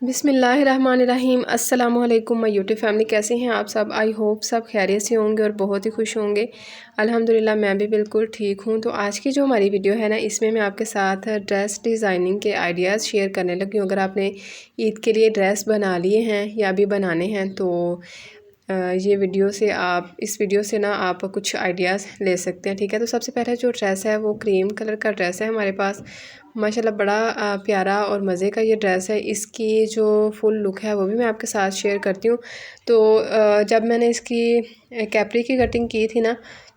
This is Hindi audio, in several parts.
बिस्मिल्लाहिर्रहमानिर्रहीम। अस्सलाम वालेकुम माय यूट्यूब फैमिली, कैसे हैं आप सब। आई होप सब खैरियत से होंगे और बहुत ही खुश होंगे। अल्हम्दुलिल्लाह मैं भी बिल्कुल ठीक हूँ। तो आज की जो हमारी वीडियो है ना, इसमें मैं आपके साथ ड्रेस डिज़ाइनिंग के आइडियाज़ शेयर करने लगी हूँ। अगर आपने ईद के लिए ड्रेस बना लिए हैं या अभी बनाने हैं तो ये वीडियो से आप इस वीडियो से ना आप कुछ आइडियाज़ ले सकते हैं। ठीक है, तो सबसे पहले जो ड्रेस है वो क्रीम कलर का ड्रेस है हमारे पास। माशाल्लाह बड़ा प्यारा और मज़े का ये ड्रेस है। इसकी जो फुल लुक है वो भी मैं आपके साथ शेयर करती हूँ। तो जब मैंने इसकी कैपरी की कटिंग की थी ना,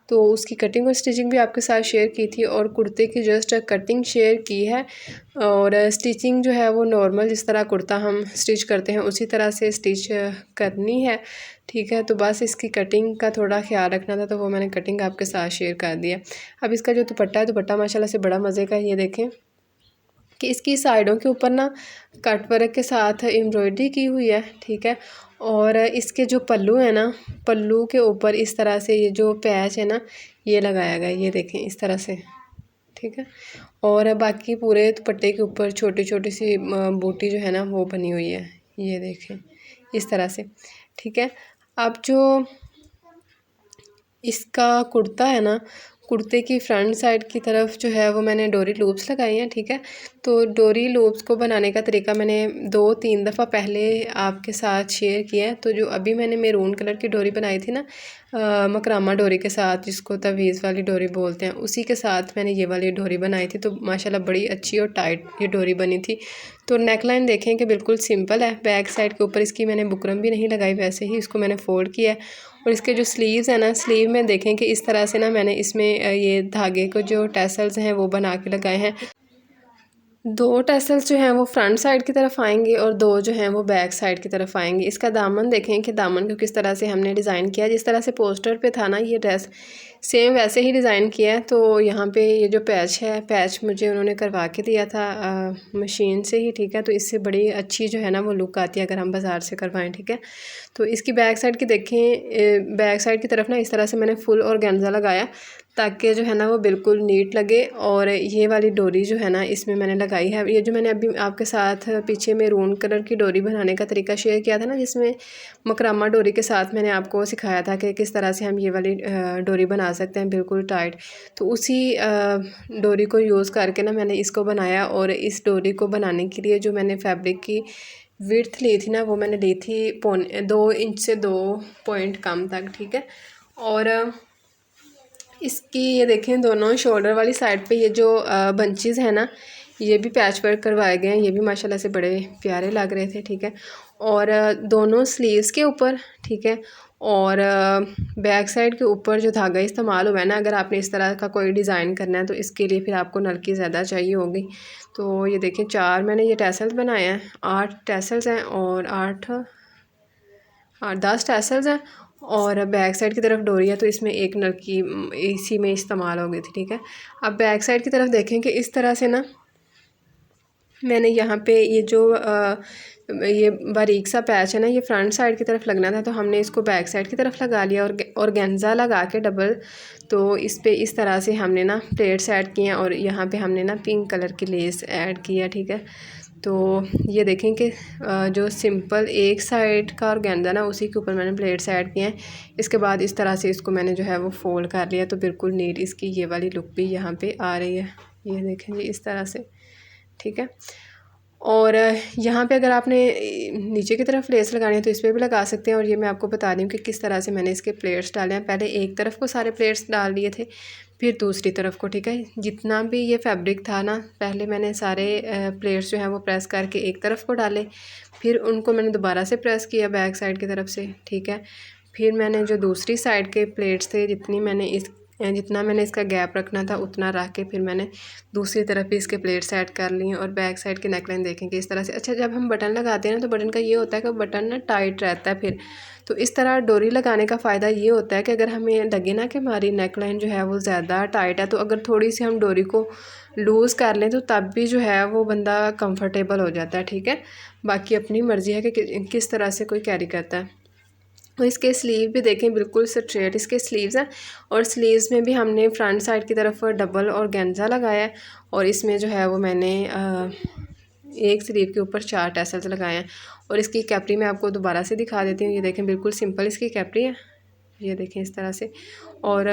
तो उसकी कटिंग और स्टिचिंग भी आपके साथ शेयर की थी और कुर्ते की जस्ट कटिंग शेयर की है। और स्टिचिंग जो है वो नॉर्मल जिस तरह कुर्ता हम स्टिच करते हैं उसी तरह से स्टिच करनी है। ठीक है, तो बस इसकी कटिंग का थोड़ा ख्याल रखना था, तो वो मैंने कटिंग आपके साथ शेयर कर दिया। अब इसका जो दुपट्टा है, दुपट्टा माशाल्लाह से बड़ा मज़े का है। ये देखें कि इसकी साइडों के ऊपर ना कट वर्क के साथ एम्ब्रॉयडरी की हुई है। ठीक है, और इसके जो पल्लू है ना, पल्लू के ऊपर इस तरह से ये जो पैच है ना ये लगाया गया है। ये देखें इस तरह से। ठीक है, और बाकी पूरे दुपट्टे के ऊपर छोटी छोटी सी बूटी जो है ना वो बनी हुई है। ये देखें इस तरह से। ठीक है, अब जो इसका कुर्ता है ना, कुर्ते की फ्रंट साइड की तरफ जो है वो मैंने डोरी लूप्स लगाई हैं। ठीक है, तो डोरी लूप्स को बनाने का तरीका मैंने 2-3 दफ़ा पहले आपके साथ शेयर किया है। तो जो अभी मैंने मैरून कलर की डोरी बनाई थी ना, मकरामा डोरी के साथ, जिसको तवीज़ वाली डोरी बोलते हैं, उसी के साथ मैंने ये वाली डोरी बनाई थी। तो माशाल्लाह बड़ी अच्छी और टाइट ये डोरी बनी थी। तो नेकलाइन देखें कि बिल्कुल सिंपल है। बैक साइड के ऊपर इसकी मैंने बुकरम भी नहीं लगाई, वैसे ही इसको मैंने फोल्ड किया है। और इसके जो स्लीव्स है ना, स्लीव में देखें कि इस तरह से ना मैंने इसमें ये धागे को जो टैसल्स हैं वो बना के लगाए हैं। 2 टैसल्स जो हैं वो फ्रंट साइड की तरफ आएंगे और 2 जो हैं वो बैक साइड की तरफ आएंगे। इसका दामन देखें कि दामन को किस तरह से हमने डिज़ाइन किया। जिस तरह से पोस्टर पे था ना ये ड्रेस, सेम वैसे ही डिज़ाइन किया है। तो यहाँ पे ये जो पैच है, पैच मुझे उन्होंने करवा के दिया था मशीन से ही। ठीक है, तो इससे बड़ी अच्छी जो है ना वो लुक आती है अगर हम बाज़ार से करवाएं। ठीक है, तो इसकी बैक साइड की देखें, बैक साइड की तरफ ना इस तरह से मैंने फुल ऑर्गेन्जा लगाया ताकि जो है ना वो बिल्कुल नीट लगे। और ये वाली डोरी जो है ना इसमें मैंने लगाई है। ये जो मैंने अभी आपके साथ पीछे मैरून कलर की डोरी बनाने का तरीका शेयर किया था ना, जिसमें मकरामा डोरी के साथ मैंने आपको सिखाया था कि किस तरह से हम ये वाली डोरी बना सकते हैं बिल्कुल टाइट। तो उसी डोरी को यूज़ करके ना मैंने इसको बनाया। और इस डोरी को बनाने के लिए जो मैंने फैब्रिक की विड्थ ली थी ना, वो मैंने ली थी 2 इंच से 2 पॉइंट कम तक। ठीक है, और इसकी ये देखें दोनों शोल्डर वाली साइड पे ये जो बंचेस है ना, ये भी पैच वर्क करवाए गए हैं। ये भी माशाल्लाह से बड़े प्यारे लग रहे थे। ठीक है, और दोनों स्लीव्स के ऊपर, ठीक है, और बैक साइड के ऊपर जो धागा इस्तेमाल हुआ है ना, अगर आपने इस तरह का कोई डिज़ाइन करना है तो इसके लिए फिर आपको नलकी ज़्यादा चाहिए होगी। तो ये देखें 4 मैंने ये टैसल्स बनाए हैं, 8 टैसल्स हैं और 10 टैसल्स हैं। और बैक साइड की तरफ डोरी है, तो इसमें एक नलकी इसी में इस्तेमाल हो गई थी। ठीक है, अब बैक साइड की तरफ देखें कि इस तरह से ना मैंने यहाँ पे ये जो ये बारीक सा पैच है ना, ये फ्रंट साइड की तरफ लगना था, तो हमने इसको बैक साइड की तरफ लगा लिया और ऑर्गेन्जा लगा के डबल। तो इस पे इस तरह से हमने ना प्लेट्स ऐड किए हैं और यहाँ पे हमने ना पिंक कलर की लेस ऐड किया। ठीक है, तो ये देखें कि जो सिंपल एक साइड का ऑर्गेन्जा ना उसी के ऊपर मैंने प्लेट्स ऐड किए हैं। इसके बाद इस तरह से इसको मैंने जो है वो फोल्ड कर लिया, तो बिल्कुल नीट इसकी ये वाली लुक भी यहाँ पे आ रही है। ये देखें जी इस तरह से। ठीक है, और यहाँ पे अगर आपने नीचे की तरफ लेस लगानी है तो इस पर भी लगा सकते हैं। और ये मैं आपको बता रही हूँ कि किस तरह से मैंने इसके प्लेट्स डाले हैं। पहले एक तरफ को सारे प्लेट्स डाल दिए थे, फिर दूसरी तरफ को। ठीक है, जितना भी ये फैब्रिक था ना, पहले मैंने सारे प्लेट्स जो हैं वो प्रेस करके एक तरफ को डाले, फिर उनको मैंने दोबारा से प्रेस किया बैक साइड की तरफ से। ठीक है, फिर मैंने जो दूसरी साइड के प्लेट्स थे, जितना मैंने इसका गैप रखना था उतना रख के फिर मैंने दूसरी तरफ भी इसके प्लेट्स ऐड कर ली हैं। और बैक साइड की नेकलाइन देखेंगे इस तरह से। अच्छा, जब हम बटन लगाते हैं ना, तो बटन का ये होता है कि बटन ना टाइट रहता है फिर। तो इस तरह डोरी लगाने का फ़ायदा ये होता है कि अगर हमें लगे ना कि हमारी नेकलाइन जो है वो ज़्यादा टाइट है, तो अगर थोड़ी सी हम डोरी को लूज़ कर लें तो तब भी जो है वो बंदा कंफर्टेबल हो जाता है। ठीक है, बाकी अपनी मर्ज़ी है कि किस तरह से कोई कैरी करता है। तो इसके स्लीव भी देखें बिल्कुल स्ट्रेट इसके स्लीव्स हैं। और स्लीव्स में भी हमने फ्रंट साइड की तरफ डबल ऑर्गेन्जा लगाया है। और इसमें जो है वो मैंने एक स्लीव के ऊपर 4 टैसल्स लगाए हैं। और इसकी कैपरी मैं आपको दोबारा से दिखा देती हूँ। ये देखें बिल्कुल सिंपल इसकी कैपरी है, ये देखें इस तरह से। और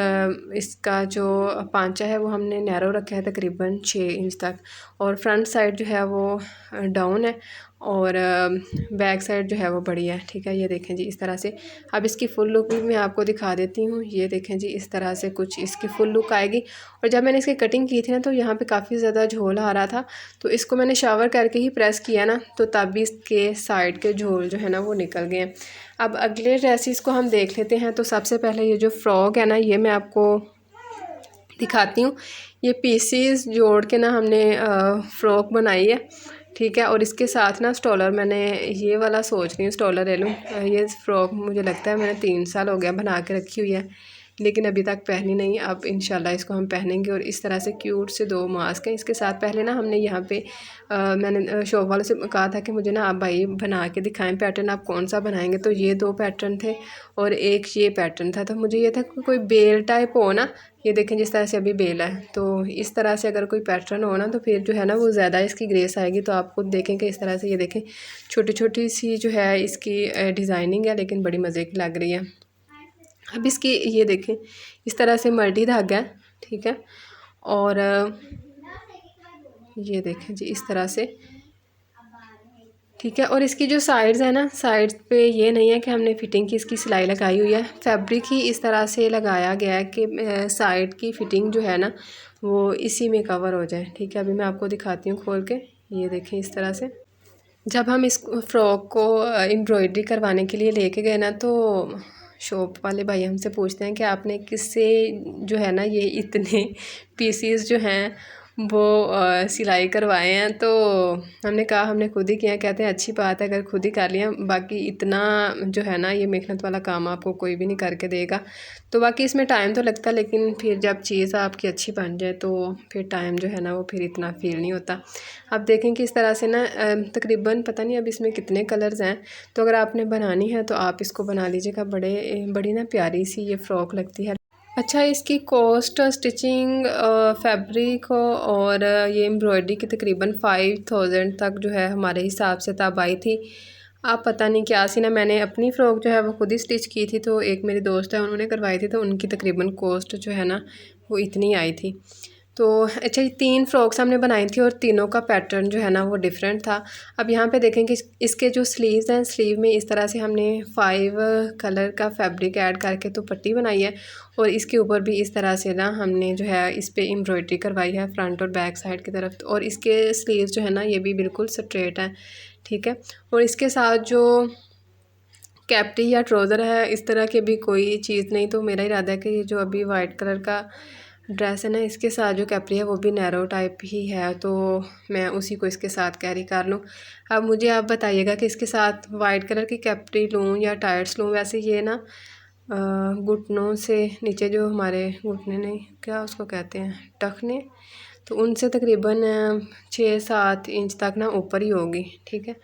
इसका जो पांचा है वो हमने नैरो रखा है तकरीबन 6 इंच तक। और फ्रंट साइड जो है वो डाउन है और बैक साइड जो है वो बड़ी है, ठीक है। ये देखें जी इस तरह से। अब इसकी फुल लुक भी मैं आपको दिखा देती हूँ। ये देखें जी इस तरह से कुछ इसकी फुल लुक आएगी। और जब मैंने इसकी कटिंग की थी ना तो यहाँ पे काफ़ी ज़्यादा झोल आ रहा था, तो इसको मैंने शावर करके ही प्रेस किया ना, तो तब भी इसके साइड के झोल जो है ना वो निकल गए हैं। अब अगले ड्रेसेस को हम देख लेते हैं। तो सबसे पहले ये जो फ्रॉक है ना, ये मैं आपको दिखाती हूँ। ये पीसीस जोड़ के ना हमने फ़्रॉक बनाई है, ठीक है। और इसके साथ ना स्टॉलर, मैंने ये वाला सोच रही हूँ स्टॉलर ले लूँ। ये फ़्रॉक मुझे लगता है मैंने 3 साल हो गया बना के रखी हुई है, लेकिन अभी तक पहनी नहीं। अब इंशाल्लाह इसको हम पहनेंगे। और इस तरह से क्यूट से 2 मास्क हैं इसके साथ। पहले ना हमने यहाँ पे मैंने शॉप वाले से कहा था कि मुझे ना आप भाई बना के दिखाएं पैटर्न, आप कौन सा बनाएंगे। तो ये 2 पैटर्न थे और एक ये पैटर्न था। तो मुझे ये था कि कोई बेल टाइप हो ना, ये देखें जिस तरह से अभी बेल है, तो इस तरह से अगर कोई पैटर्न हो ना तो फिर जो है ना वो ज़्यादा इसकी ग्रेस आएगी। तो आप खुद देखें कि इस तरह से, ये देखें छोटी छोटी सी जो है इसकी डिज़ाइनिंग है, लेकिन बड़ी मज़े की लग रही है। अब इसकी ये देखें इस तरह से मल्टी धागा है, ठीक है। और ये देखें जी इस तरह से, ठीक है। और इसकी जो साइड्स है ना, साइड्स पे ये नहीं है कि हमने फिटिंग की इसकी सिलाई लगाई हुई है, फैब्रिक ही इस तरह से लगाया गया है कि साइड की फिटिंग जो है ना वो इसी में कवर हो जाए, ठीक है। अभी मैं आपको दिखाती हूँ खोल के। ये देखें इस तरह से। जब हम इस फ्रॉक को एम्ब्रॉयडरी करवाने के लिए लेके गए ना, तो शॉप वाले भाई हमसे पूछते हैं कि आपने किससे जो है ना ये इतने पीसीस जो हैं वो सिलाई करवाए हैं। तो हमने कहा हमने खुद ही किया। कहते हैं अच्छी बात है अगर खुद ही कर लिया, बाकी इतना जो है ना ये मेहनत वाला काम आपको कोई भी नहीं करके देगा। तो बाकी इसमें टाइम तो लगता है, लेकिन फिर जब चीज़ आपकी अच्छी बन जाए तो फिर टाइम जो है ना वो फिर इतना फील नहीं होता। आप देखें कि इस तरह से ना तकरीबन पता नहीं अब इसमें कितने कलर्स हैं। तो अगर आपने बनानी है तो आप इसको बना लीजिएगा। बड़ी ना प्यारी सी ये फ़्रॉक लगती है। अच्छा, इसकी कॉस्ट स्टिचिंग फैब्रिक और ये एम्ब्रॉयडरी की तकरीबन 5000 तक जो है हमारे हिसाब से तब आई थी। आप पता नहीं क्या सी ना, मैंने अपनी फ़्रॉक जो है वो खुद ही स्टिच की थी, तो एक मेरी दोस्त है उन्होंने करवाई थी, तो उनकी तकरीबन कॉस्ट जो है ना वो इतनी आई थी। तो अच्छा, ये 3 फ्रॉक्स हमने बनाई थी और तीनों का पैटर्न जो है ना वो डिफरेंट था। अब यहाँ पे देखें कि इसके जो स्लीव्स हैं, स्लीव में इस तरह से हमने 5 कलर का फैब्रिक ऐड करके तो पट्टी बनाई है। और इसके ऊपर भी इस तरह से ना हमने जो है इस पे एम्ब्रॉयडरी करवाई है फ्रंट और बैक साइड की तरफ। और इसके स्लीव्स जो है ना ये भी बिल्कुल स्ट्रेट हैं, ठीक है। और इसके साथ जो कैप्टी या ट्राउज़र है इस तरह के भी कोई चीज़ नहीं। तो मेरा इरादा है कि ये जो अभी वाइट कलर का ड्रेस है ना, इसके साथ जो कैप्री है वो भी नैरो टाइप ही है, तो मैं उसी को इसके साथ कैरी कर लूँ। अब मुझे आप बताइएगा कि इसके साथ वाइट कलर की कैप्री लूँ या टाइट्स लूँ। वैसे ये ना घुटनों से नीचे जो हमारे घुटने नहीं, क्या उसको कहते हैं, टखने, तो उनसे तकरीबन 6-7 इंच तक ना ऊपर ही होगी, ठीक है।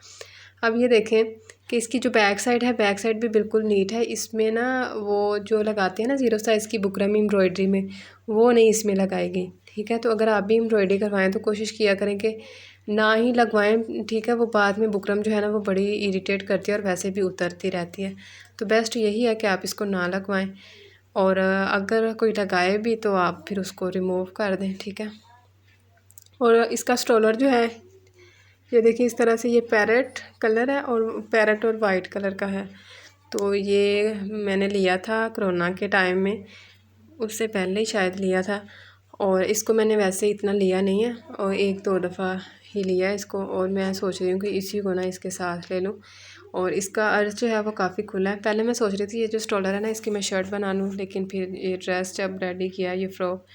अब ये देखें कि इसकी जो बैक साइड है, बैक साइड भी बिल्कुल नीट है। इसमें ना वो जो लगाते हैं ना 0 साइज़ की बुकरम एम्ब्रॉयडरी में, वो नहीं इसमें लगाएगी, ठीक है। तो अगर आप भी एम्ब्रॉयडरी करवाएं तो कोशिश किया करें कि ना ही लगवाएं, ठीक है। वो बाद में बुकरम जो है ना वो बड़ी इरिटेट करती है और वैसे भी उतरती रहती है। तो बेस्ट यही है कि आप इसको ना लगवाएं, और अगर कोई लगाए भी तो आप फिर उसको रिमूव कर दें, ठीक है। और इसका स्टॉलर जो है ये देखिए इस तरह से, ये पैरेट कलर है और पैरेट और वाइट कलर का है। तो ये मैंने लिया था कोरोना के टाइम में, उससे पहले ही शायद लिया था। और इसको मैंने वैसे इतना लिया नहीं है और 1-2 दफ़ा ही लिया है इसको। और मैं सोच रही हूँ कि इसी को ना इसके साथ ले लूँ। और इसका अर्ज जो है वो काफ़ी खुला है। पहले मैं सोच रही थी ये जो स्टॉलर है ना इसकी मैं शर्ट बना लूँ, लेकिन फिर ये ड्रेस जब रेडी किया ये फ़्रॉक,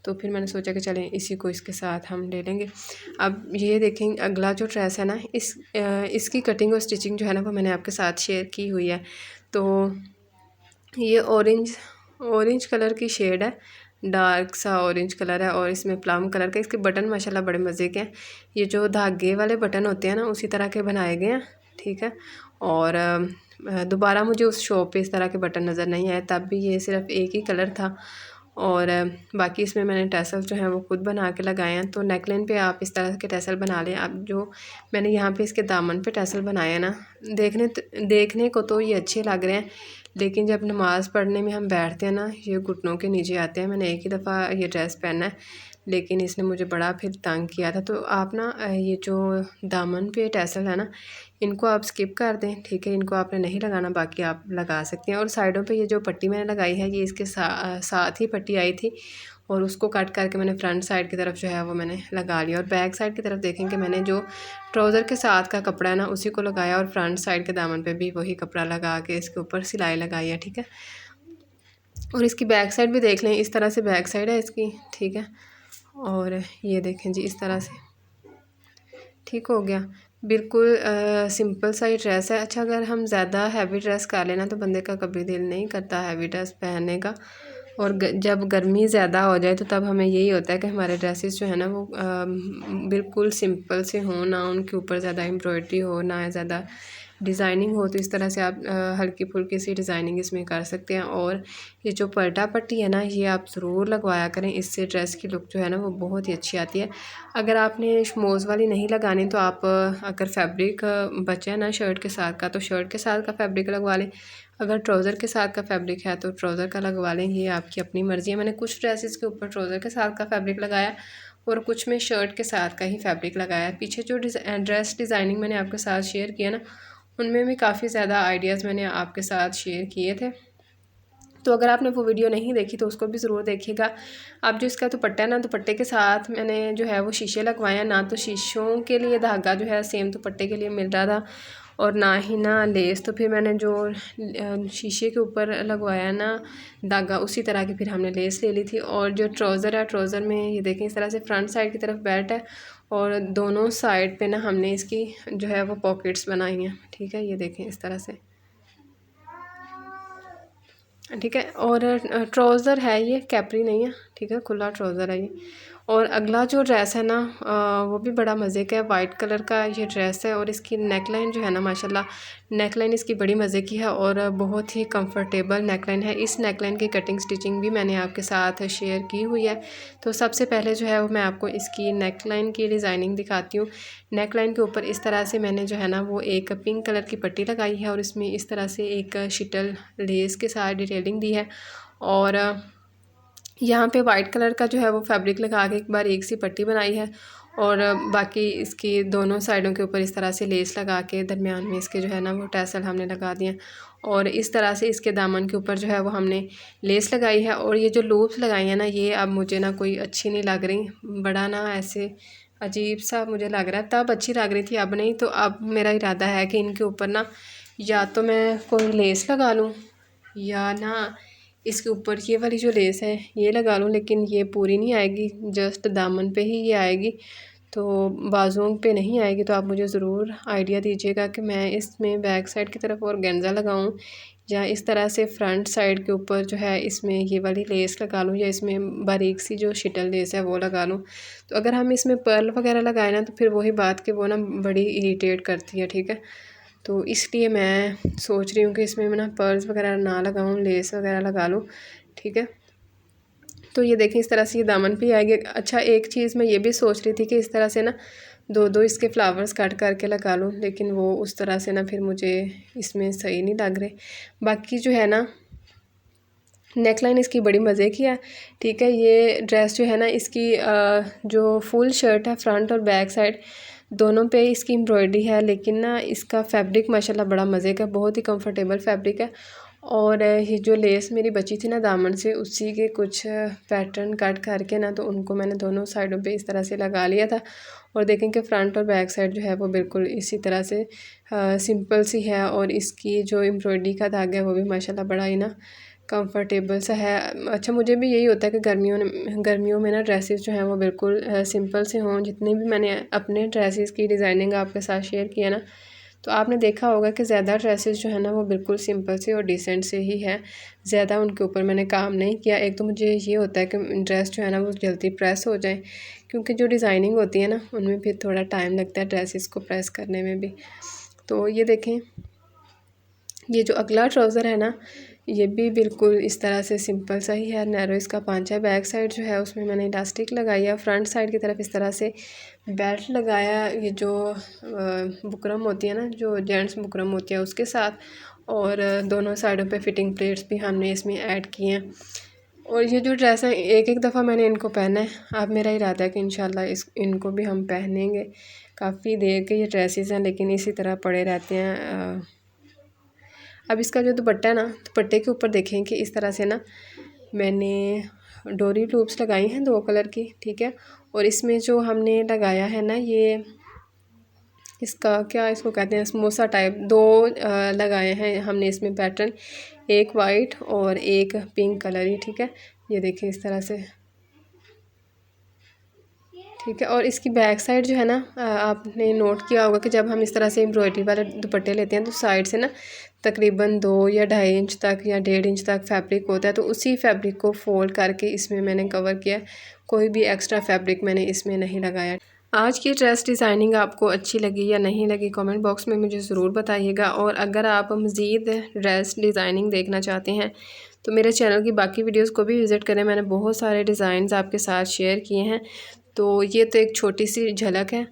तो फिर मैंने सोचा कि चलें इसी को इसके साथ हम ले लेंगे। अब ये देखें अगला जो ड्रेस है ना, इसकी कटिंग और स्टिचिंग जो है ना वो मैंने आपके साथ शेयर की हुई है। तो ये ऑरेंज कलर की शेड है, डार्क सा ऑरेंज कलर है और इसमें प्लम कलर का। इसके बटन माशाल्लाह बड़े मज़े के हैं। ये जो धागे वाले बटन होते हैं ना उसी तरह के बनाए गए हैं, ठीक है। और दोबारा मुझे उस शॉप पे इस तरह के बटन नज़र नहीं आए, तब भी ये सिर्फ एक ही कलर था। और बाकी इसमें मैंने टैसल जो है वो खुद बना के लगाए हैं। तो नेकलाइन पे आप इस तरह के टैसल बना लें। अब जो मैंने यहाँ पे इसके दामन पे टैसल बनाया ना, देखने को तो ये अच्छे लग रहे हैं, लेकिन जब नमाज़ पढ़ने में हम बैठते हैं ना, ये घुटनों के नीचे आते हैं। मैंने एक ही दफ़ा ये ड्रेस पहना है, लेकिन इसने मुझे बड़ा फिर तंग किया था। तो आप ना ये जो दामन पे टैसल है ना, इनको आप स्किप कर दें, ठीक है। इनको आपने नहीं लगाना, बाकी आप लगा सकते हैं। और साइडों पे ये जो पट्टी मैंने लगाई है, ये इसके साथ ही पट्टी आई थी, और उसको कट करके मैंने फ्रंट साइड की तरफ जो है वो मैंने लगा लिया। और बैक साइड की तरफ देखें कि मैंने जो ट्राउज़र के साथ का कपड़ा है ना, उसी को लगाया, और फ्रंट साइड के दामन पे भी वही कपड़ा लगा के इसके ऊपर सिलाई लगाई है, ठीक है। और इसकी बैक साइड भी देख लें, इस तरह से बैक साइड है इसकी, ठीक है। और ये देखें जी, इस तरह से ठीक हो गया। बिल्कुल सिंपल सा ही ड्रेस है। अच्छा, अगर हम ज़्यादा हैवी ड्रेस कर लेना तो बंदे का कभी दिल नहीं करता हैवी ड्रेस पहनने का। और जब गर्मी ज़्यादा हो जाए तो तब हमें यही होता है कि हमारे ड्रेसेस जो है ना वो बिल्कुल सिंपल से हों, ना उनके ऊपर ज़्यादा एम्ब्रॉयडरी हो, ना ज़्यादा डिज़ाइनिंग हो। तो इस तरह से आप हल्की फुल्की सी डिज़ाइनिंग इसमें कर सकते हैं। और ये जो पलटा पट्टी है ना, ये आप ज़रूर लगवाया करें, इससे ड्रेस की लुक जो है ना वो बहुत ही अच्छी आती है। अगर आपने शमोज़ वाली नहीं लगानी तो आप अगर फैब्रिक बचे ना शर्ट के साथ का, तो शर्ट के साथ का फैब्रिक लगवा लें। अगर ट्राउज़र के साथ का फैब्रिक है तो ट्राउज़र का लगवा लें, ये आपकी अपनी मर्ज़ी है। मैंने कुछ ड्रेसेस के ऊपर ट्राउज़र के साथ का फैब्रिक लगाया, और कुछ में शर्ट के साथ का ही फैब्रिक लगाया। पीछे जो ड्रेस डिज़ाइनिंग मैंने आपके साथ शेयर किया ना, उनमें भी काफ़ी ज़्यादा आइडियाज़ मैंने आपके साथ शेयर किए थे। तो अगर आपने वो वीडियो नहीं देखी तो उसको भी ज़रूर देखिएगा। अब जो इसका दुपट्टा है ना, दुपट्टे के साथ मैंने जो है वो शीशे लगवाए हैं। ना तो शीशों के लिए धागा जो है सेम दुपट्टे के लिए मिल रहा था, और ना ही ना लेस। तो फिर मैंने जो शीशे के ऊपर लगवाया ना धागा, उसी तरह की फिर हमने लेस ले ली थी। और जो ट्राउज़र है, ट्राउज़र में ये देखें इस तरह से फ्रंट साइड की तरफ बेल्ट है, और दोनों साइड पे ना हमने इसकी जो है वो पॉकेट्स बनाई हैं, ठीक है। ये देखें इस तरह से, ठीक है। और ट्राउज़र है ये, कैपरी नहीं है, ठीक है, खुला ट्राउज़र है ये। और अगला जो ड्रेस है ना वो भी बड़ा मज़े का है, वाइट कलर का ये ड्रेस है। और इसकी नेकलाइन जो है ना, माशाल्लाह नेकलाइन इसकी बड़ी मज़े की है, और बहुत ही कंफर्टेबल नेकलाइन है। इस नेकलाइन की कटिंग स्टिचिंग भी मैंने आपके साथ शेयर की हुई है। तो सबसे पहले जो है वो मैं आपको इसकी नेकलाइन की डिज़ाइनिंग दिखाती हूँ। नेकलाइन के ऊपर इस तरह से मैंने जो है ना वो एक पिंक कलर की पट्टी लगाई है, और इसमें इस तरह से एक शिटल लेस के साथ डिटेलिंग दी है। और यहाँ पे वाइट कलर का जो है वो फैब्रिक लगा के एक बार एक सी पट्टी बनाई है, और बाकी इसकी दोनों साइडों के ऊपर इस तरह से लेस लगा के दरमियान में इसके जो है ना वो टैसल हमने लगा दिए। और इस तरह से इसके दामन के ऊपर जो है वो हमने लेस लगाई है। और ये जो लूप्स लगाई हैं ना, ये अब मुझे ना कोई अच्छी नहीं लग रही, बड़ा ना ऐसे अजीब सा मुझे लग रहा है। तब अच्छी लग रही थी, अब नहीं। तो अब मेरा इरादा है कि इनके ऊपर ना या तो मैं कोई लेस लगा लूँ, या ना इसके ऊपर ये वाली जो लेस है ये लगा लूँ, लेकिन ये पूरी नहीं आएगी, जस्ट दामन पे ही ये आएगी, तो बाजुओं पे नहीं आएगी। तो आप मुझे ज़रूर आइडिया दीजिएगा कि मैं इसमें बैक साइड की तरफ और गेंजा लगाऊँ, या इस तरह से फ्रंट साइड के ऊपर जो है इसमें ये वाली लेस लगा लूँ, या इसमें बारीक सी जो शिटल लेस है वो लगा लूँ। तो अगर हम इसमें पर्ल वगैरह लगाए ना, तो फिर वही बात कि वो ना बड़ी इरीटेट करती है, ठीक है। तो इसलिए मैं सोच रही हूँ कि इसमें मैं ना पर्ल्स वगैरह ना लगाऊँ, लेस वगैरह लगा लूँ, ठीक है। तो ये देखें इस तरह से ये दामन पे आएगी। अच्छा, एक चीज़ मैं ये भी सोच रही थी कि इस तरह से ना दो दो इसके फ्लावर्स कट करके लगा लूँ, लेकिन वो उस तरह से ना फिर मुझे इसमें सही नहीं लग रहे। बाकी जो है ना नेकलाइन इसकी बड़ी मज़े की है, ठीक है। ये ड्रेस जो है ना इसकी जो फुल शर्ट है, फ्रंट और बैक साइड दोनों पे इसकी एम्ब्रॉयडरी है, लेकिन ना इसका फैब्रिक माशाल्लाह बड़ा मज़े का, बहुत ही कंफर्टेबल फैब्रिक है। और ये जो लेस मेरी बची थी ना दामन से, उसी के कुछ पैटर्न कट करके ना, तो उनको मैंने दोनों साइडों पे इस तरह से लगा लिया था। और देखें कि फ्रंट और बैक साइड जो है वो बिल्कुल इसी तरह से सिंपल सी है। और इसकी जो एम्ब्रॉयडरी का धागा है वो भी माशाल्लाह बड़ा ही ना कंफर्टेबल सा है। अच्छा, मुझे भी यही होता है कि गर्मियों में ना ड्रेसेस जो हैं वो बिल्कुल सिंपल से हों। जितने भी मैंने अपने ड्रेसेस की डिज़ाइनिंग आपके साथ शेयर किया ना, तो आपने देखा होगा कि ज़्यादा ड्रेसेस जो है ना वो बिल्कुल सिंपल से और डिसेंट से ही है, ज़्यादा उनके ऊपर मैंने काम नहीं किया। एक तो मुझे ये होता है कि ड्रेस जो है ना वो जल्दी प्रेस हो जाए, क्योंकि जो डिज़ाइनिंग होती है ना उनमें फिर थोड़ा टाइम लगता है ड्रेसेस को प्रेस करने में भी। तो ये देखें, ये जो अगला ट्राउज़र है ना, ये भी बिल्कुल इस तरह से सिंपल सा ही है, नैरो इसका पांचा है। बैक साइड जो है उसमें मैंने इलास्टिक लगाई है, फ्रंट साइड की तरफ इस तरह से बेल्ट लगाया। ये जो बुकरम होती है ना, जो जेंट्स बुकरम होती है उसके साथ, और दोनों साइडों पे फिटिंग प्लेट्स भी हमने इसमें ऐड किए हैं। और ये जो ड्रेस है एक एक दफ़ा मैंने इनको पहना है। अब मेरा इरादा है कि इंशाल्लाह इनको भी हम पहनेंगे। काफ़ी देर के ये ड्रेसेस हैं लेकिन इसी तरह पड़े रहते हैं। अब इसका जो दुपट्टा है ना, दुपट्टे के ऊपर देखें कि इस तरह से ना मैंने डोरी लूप्स लगाई हैं 2 कलर की, ठीक है। और इसमें जो हमने लगाया है ना, ये इसका क्या इसको कहते हैं, समोसा टाइप 2 लगाए हैं हमने इसमें पैटर्न, एक वाइट और एक पिंक कलर ही, ठीक है। ये देखिए इस तरह से, ठीक है। और इसकी बैक साइड जो है ना, आपने नोट किया होगा कि जब हम इस तरह से एम्ब्रॉयडरी वाले दुपट्टे लेते हैं तो साइड से ना तकरीबन 2 या 2.5 इंच तक या 1.5 इंच तक फैब्रिक होता है। तो उसी फैब्रिक को फोल्ड करके इसमें मैंने कवर किया, कोई भी एक्स्ट्रा फैब्रिक मैंने इसमें नहीं लगाया। आज की ड्रेस डिज़ाइनिंग आपको अच्छी लगी या नहीं लगी, कमेंट बॉक्स में मुझे ज़रूर बताइएगा। और अगर आप मज़ीद ड्रेस डिज़ाइनिंग देखना चाहते हैं तो मेरे चैनल की बाकी वीडियोस को भी विज़िट करें। मैंने बहुत सारे डिज़ाइंस आपके साथ शेयर किए हैं। तो ये तो एक छोटी सी झलक है।